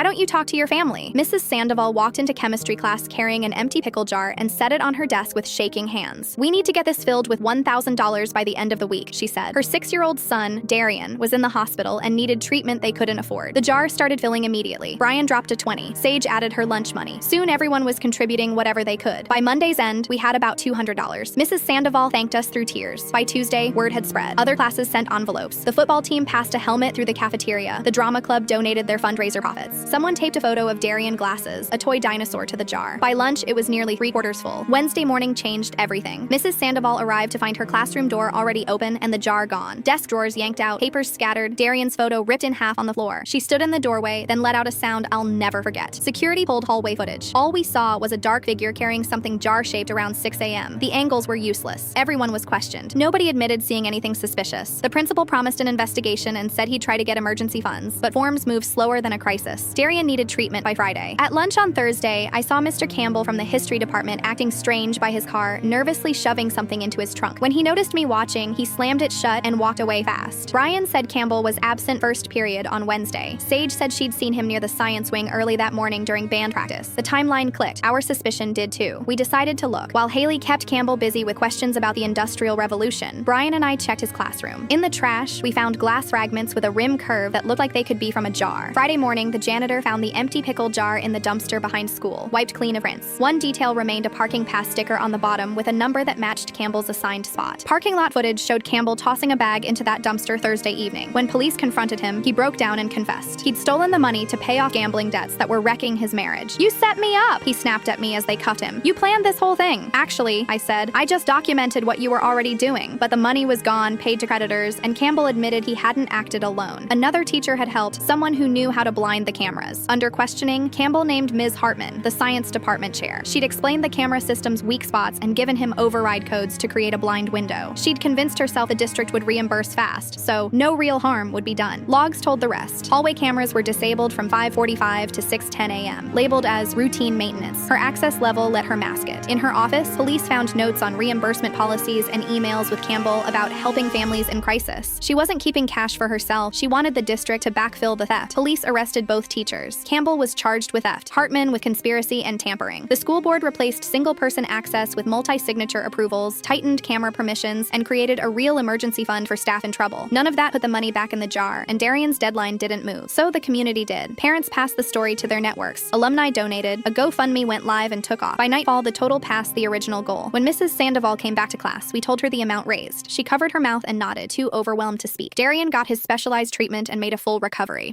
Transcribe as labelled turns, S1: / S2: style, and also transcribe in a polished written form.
S1: Why don't you talk to your family? Mrs. Sandoval walked into chemistry class carrying an empty pickle jar and set it on her desk with shaking hands. We need to get this filled with $1,000 by the end of the week, she said. Her 6-year-old son, Darien, was in the hospital and needed treatment they couldn't afford. The jar started filling immediately. Brian dropped a 20. Sage added her lunch money. Soon everyone was contributing whatever they could. By Monday's end, we had about $200. Mrs. Sandoval thanked us through tears. By Tuesday, word had spread. Other classes sent envelopes. The football team passed a helmet through the cafeteria. The drama club donated their fundraiser profits. Someone taped a photo of Darien glasses, a toy dinosaur, to the jar. By lunch, it was nearly 3/4 full. Wednesday morning changed everything. Mrs. Sandoval arrived to find her classroom door already open and the jar gone. Desk drawers yanked out, papers scattered, Darien's photo ripped in half on the floor. She stood in the doorway, then let out a sound I'll never forget. Security pulled hallway footage. All we saw was a dark figure carrying something jar-shaped around 6 a.m. The angles were useless. Everyone was questioned. Nobody admitted seeing anything suspicious. The principal promised an investigation and said he'd try to get emergency funds, but forms moved slower than a crisis. Darien needed treatment by Friday. At lunch on Thursday, I saw Mr. Campbell from the history department acting strange by his car, nervously shoving something into his trunk. When he noticed me watching, he slammed it shut and walked away fast. Brian said Campbell was absent first period on Wednesday. Sage said she'd seen him near the science wing early that morning during band practice. The timeline clicked. Our suspicion did too. We decided to look. While Haley kept Campbell busy with questions about the Industrial Revolution, Brian and I checked his classroom. In the trash, we found glass fragments with a rim curve that looked like they could be from a jar. Friday morning, the janitor found the empty pickle jar in the dumpster behind school, wiped clean of prints. One detail remained: a parking pass sticker on the bottom with a number that matched Campbell's assigned spot. Parking lot footage showed Campbell tossing a bag into that dumpster Thursday evening. When police confronted him, he broke down and confessed. He'd stolen the money to pay off gambling debts that were wrecking his marriage. "You set me up!" he snapped at me as they cuffed him. "You planned this whole thing." "Actually," I said, "I just documented what you were already doing." But the money was gone, paid to creditors, and Campbell admitted he hadn't acted alone. Another teacher had helped, someone who knew how to blind the cameras. Under questioning, Campbell named Ms. Hartman, the science department chair. She'd explained the camera system's weak spots and given him override codes to create a blind window. She'd convinced herself the district would reimburse fast, so no real harm would be done. Logs told the rest. Hallway cameras were disabled from 5:45 to 6:10 a.m., labeled as routine maintenance. Her access level let her mask it. In her office, police found notes on reimbursement policies and emails with Campbell about helping families in crisis. She wasn't keeping cash for herself. She wanted the district to backfill the theft. Police arrested both teachers. Campbell was charged with theft, Hartman with conspiracy and tampering. The school board replaced single-person access with multi-signature approvals, tightened camera permissions, and created a real emergency fund for staff in trouble. None of that put the money back in the jar, and Darien's deadline didn't move. So the community did. Parents passed the story to their networks. Alumni donated. A GoFundMe went live and took off. By nightfall, the total passed the original goal. When Mrs. Sandoval came back to class, we told her the amount raised. She covered her mouth and nodded, too overwhelmed to speak. Darien got his specialized treatment and made a full recovery.